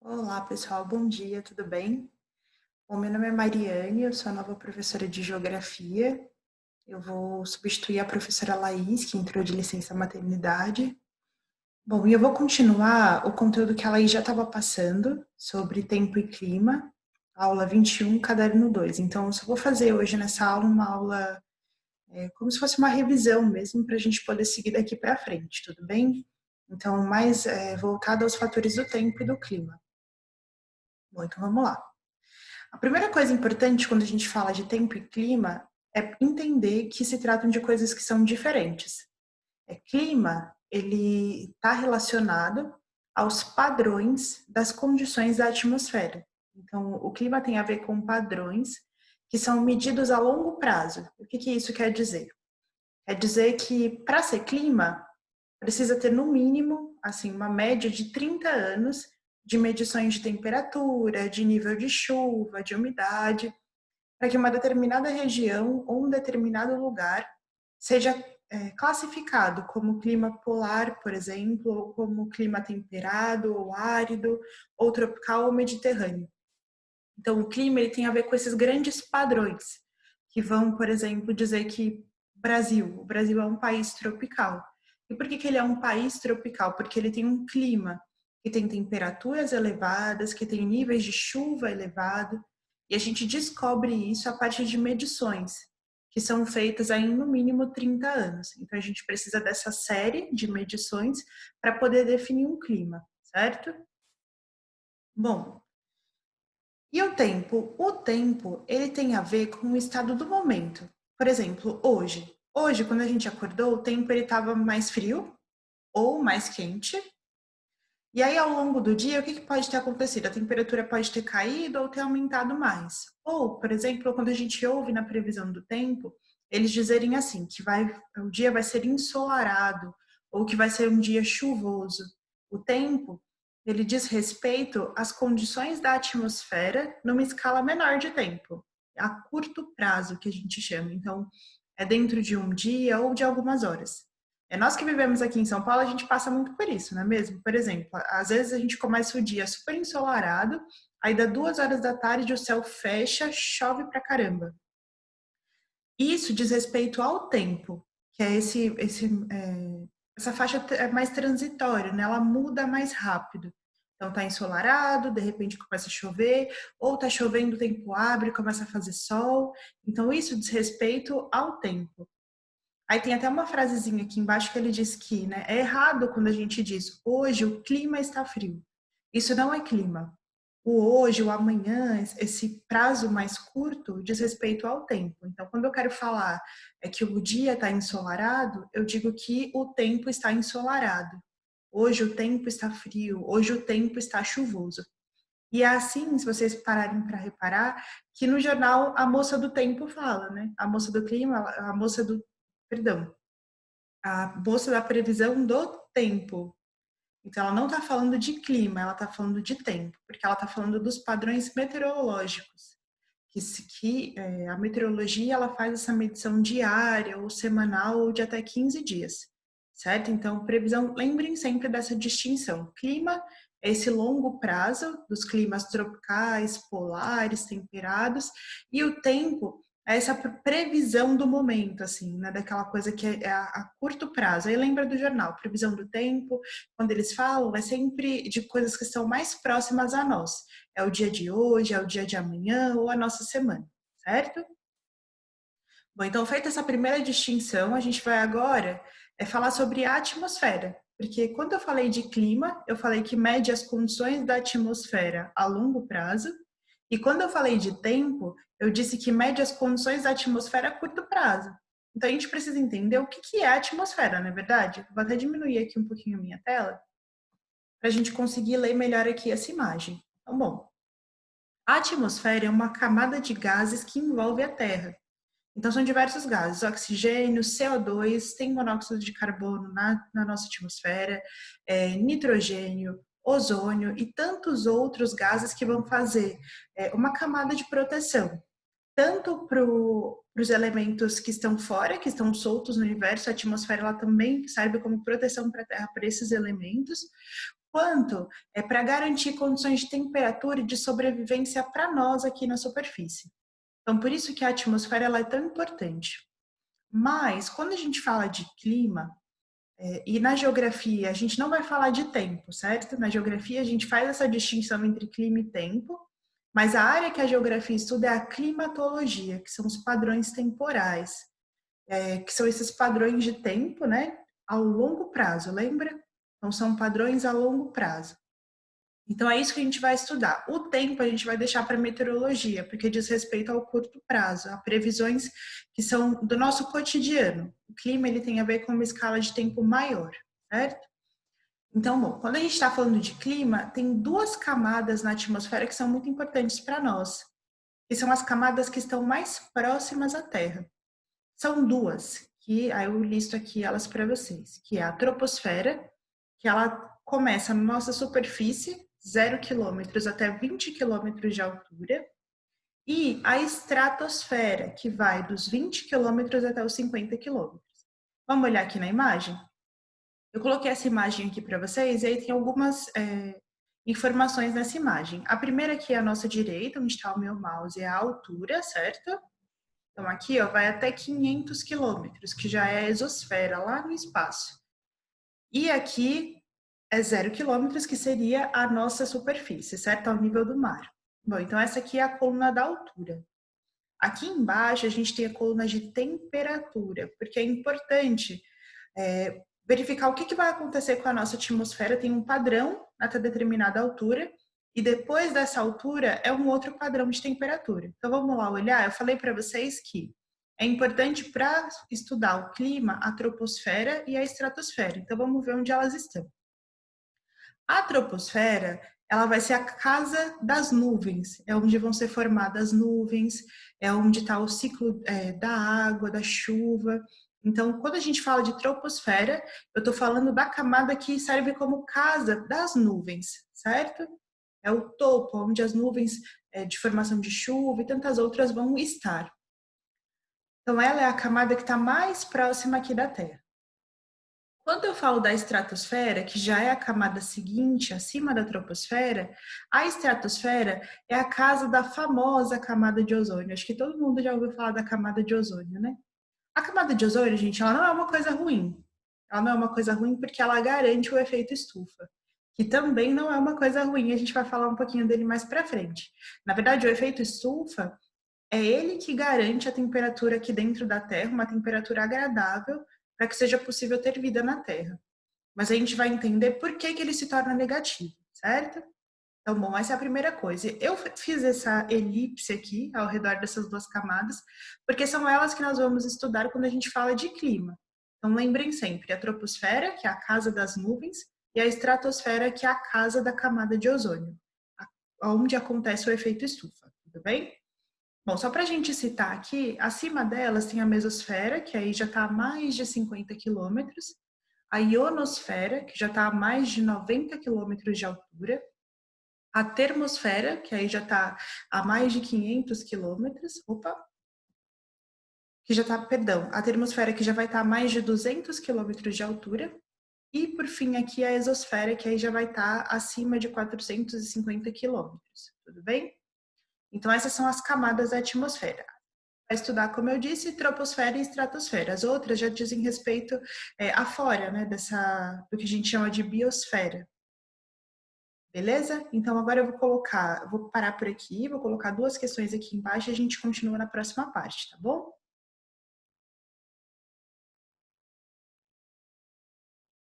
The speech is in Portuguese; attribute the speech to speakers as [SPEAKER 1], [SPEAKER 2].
[SPEAKER 1] Olá, pessoal, bom dia, tudo bem? Bom, meu nome é Mariane, eu sou a nova professora de Geografia. Eu vou substituir a professora Laís, que entrou de licença maternidade. Bom, e eu vou continuar o conteúdo que a Laís já estava passando sobre tempo e clima, aula 21, caderno 2. Então, eu só vou fazer hoje nessa aula uma aula como se fosse uma revisão mesmo, para a gente poder seguir daqui para frente, tudo bem? Então, mais voltada aos fatores do tempo e do clima. Bom, então vamos lá. A primeira coisa importante quando a gente fala de tempo e clima é entender que se tratam de coisas que são diferentes. Clima, ele está relacionado aos padrões das condições da atmosfera. Então, o clima tem a ver com padrões que são medidos a longo prazo. O que isso quer dizer? Quer dizer que para ser clima, precisa ter no mínimo, assim, uma média de 30 anos de medições de temperatura, de nível de chuva, de umidade, para que uma determinada região ou um determinado lugar seja classificado como clima polar, por exemplo, ou como clima temperado ou árido, ou tropical ou mediterrâneo. Então, o clima ele tem a ver com esses grandes padrões, que vão, por exemplo, dizer que o Brasil é um país tropical. E por que ele é um país tropical? Porque ele tem um clima que tem temperaturas elevadas, que tem níveis de chuva elevado, e a gente descobre isso a partir de medições, que são feitas aí no mínimo 30 anos. Então, a gente precisa dessa série de medições para poder definir um clima, certo? Bom, e o tempo? O tempo, ele tem a ver com o estado do momento. Por exemplo, hoje. Hoje, quando a gente acordou, o tempo ele estava mais frio ou mais quente. E aí, ao longo do dia, o que pode ter acontecido? A temperatura pode ter caído ou ter aumentado mais. Ou, por exemplo, quando a gente ouve na previsão do tempo, eles dizerem assim, que o dia vai ser ensolarado ou que vai ser um dia chuvoso. O tempo, ele diz respeito às condições da atmosfera numa escala menor de tempo, a curto prazo, que a gente chama. Então, é dentro de um dia ou de algumas horas. Nós que vivemos aqui em São Paulo, a gente passa muito por isso, não é mesmo? Por exemplo, às vezes a gente começa o dia super ensolarado, aí dá 2 horas da tarde, o céu fecha, chove pra caramba. Isso diz respeito ao tempo, que é essa faixa é mais transitória, né? Ela muda mais rápido. Então tá ensolarado, de repente começa a chover, ou tá chovendo, o tempo abre, começa a fazer sol. Então isso diz respeito ao tempo. Aí tem até uma frasezinha aqui embaixo que ele diz que, né, é errado quando a gente diz hoje o clima está frio. Isso não é clima. O hoje, o amanhã, esse prazo mais curto diz respeito ao tempo. Então, quando eu quero falar que o dia está ensolarado, eu digo que o tempo está ensolarado. Hoje o tempo está frio, hoje o tempo está chuvoso. E é assim, se vocês pararem para reparar, que no jornal a moça do tempo fala, né? A moça do clima, perdão, a moça da previsão do tempo. Então, ela não está falando de clima, ela está falando de tempo, porque ela está falando dos padrões meteorológicos. A meteorologia ela faz essa medição diária ou semanal ou de até 15 dias, certo? Então, previsão, lembrem sempre dessa distinção. Clima é esse longo prazo dos climas tropicais, polares, temperados, e o tempo é essa previsão do momento, assim, né? Daquela coisa que é a curto prazo. Aí lembra do jornal, previsão do tempo, quando eles falam, é sempre de coisas que estão mais próximas a nós. É o dia de hoje, é o dia de amanhã ou a nossa semana, certo? Bom, então, feita essa primeira distinção, a gente vai agora falar sobre a atmosfera. Porque quando eu falei de clima, eu falei que mede as condições da atmosfera a longo prazo. E quando eu falei de tempo, eu disse que mede as condições da atmosfera a curto prazo. Então, a gente precisa entender o que é a atmosfera, não é verdade? Vou até diminuir aqui um pouquinho a minha tela para a gente conseguir ler melhor aqui essa imagem. Então, bom, a atmosfera é uma camada de gases que envolve a Terra. Então, são diversos gases: oxigênio, CO2, tem monóxido de carbono na nossa atmosfera, nitrogênio, ozônio e tantos outros gases que vão fazer uma camada de proteção, tanto para os elementos que estão fora, que estão soltos no universo. A atmosfera ela também serve como proteção para a Terra para esses elementos, quanto é para garantir condições de temperatura e de sobrevivência para nós aqui na superfície. Então, por isso que a atmosfera ela é tão importante. Mas, quando a gente fala de clima, e na geografia a gente não vai falar de tempo, certo? Na geografia a gente faz essa distinção entre clima e tempo, mas a área que a geografia estuda é a climatologia, que são os padrões temporais, que são esses padrões de tempo, né? Ao longo prazo, lembra? Então, são padrões a longo prazo. Então, é isso que a gente vai estudar. O tempo a gente vai deixar para meteorologia, porque diz respeito ao curto prazo, a previsões que são do nosso cotidiano. O clima ele tem a ver com uma escala de tempo maior, certo? Então, bom, quando a gente está falando de clima, tem duas camadas na atmosfera que são muito importantes para nós, que são as camadas que estão mais próximas à Terra. São duas, que aí eu listo aqui elas para vocês, que é a troposfera, que ela começa na nossa superfície, 0 quilômetros até 20 quilômetros de altura, e a estratosfera, que vai dos 20 quilômetros até os 50 quilômetros. Vamos olhar aqui na imagem? Eu coloquei essa imagem aqui para vocês, e aí tem algumas informações nessa imagem. A primeira aqui é a nossa direita, onde está o meu mouse, é a altura, certo? Então, aqui ó, vai até 500 quilômetros, que já é a exosfera, lá no espaço. E aqui é 0 quilômetros, que seria a nossa superfície, certo? Ao nível do mar. Bom, então essa aqui é a coluna da altura. Aqui embaixo a gente tem a coluna de temperatura, porque é importante verificar o que vai acontecer com a nossa atmosfera. Tem um padrão até determinada altura, e depois dessa altura é um outro padrão de temperatura. Então vamos lá olhar. Eu falei para vocês que é importante para estudar o clima, a troposfera e a estratosfera. Então vamos ver onde elas estão. A troposfera, ela vai ser a casa das nuvens, é onde vão ser formadas nuvens, é onde está o ciclo da água, da chuva. Então, quando a gente fala de troposfera, eu estou falando da camada que serve como casa das nuvens, certo? É o topo, onde as nuvens de formação de chuva e tantas outras vão estar. Então, ela é a camada que está mais próxima aqui da Terra. Quando eu falo da estratosfera, que já é a camada seguinte, acima da troposfera, a estratosfera é a casa da famosa camada de ozônio. Acho que todo mundo já ouviu falar da camada de ozônio, né? A camada de ozônio, gente, ela não é uma coisa ruim. Ela não é uma coisa ruim porque ela garante o efeito estufa, que também não é uma coisa ruim. A gente vai falar um pouquinho dele mais para frente. Na verdade, o efeito estufa é ele que garante a temperatura aqui dentro da Terra, uma temperatura agradável, para que seja possível ter vida na Terra. Mas a gente vai entender por que ele se torna negativo, certo? Então, bom, essa é a primeira coisa. Eu fiz essa elipse aqui ao redor dessas duas camadas, porque são elas que nós vamos estudar quando a gente fala de clima. Então, lembrem sempre, a troposfera, que é a casa das nuvens, e a estratosfera, que é a casa da camada de ozônio, onde acontece o efeito estufa, tudo bem? Bom, só para a gente citar aqui, acima delas tem a mesosfera, que aí já está a mais de 50 quilômetros, a ionosfera, que já está a mais de 90 quilômetros de altura, a termosfera, que aí já está a mais de 500 quilômetros, a termosfera que já vai estar a mais de 200 quilômetros de altura, e por fim aqui a exosfera, que aí já vai estar acima de 450 quilômetros, tudo bem? Então essas são as camadas da atmosfera. Vai estudar, como eu disse, troposfera e estratosfera. As outras já dizem respeito afora, né, do que a gente chama de biosfera. Beleza? Então agora eu vou parar por aqui, vou colocar duas questões aqui embaixo e a gente continua na próxima parte, tá bom?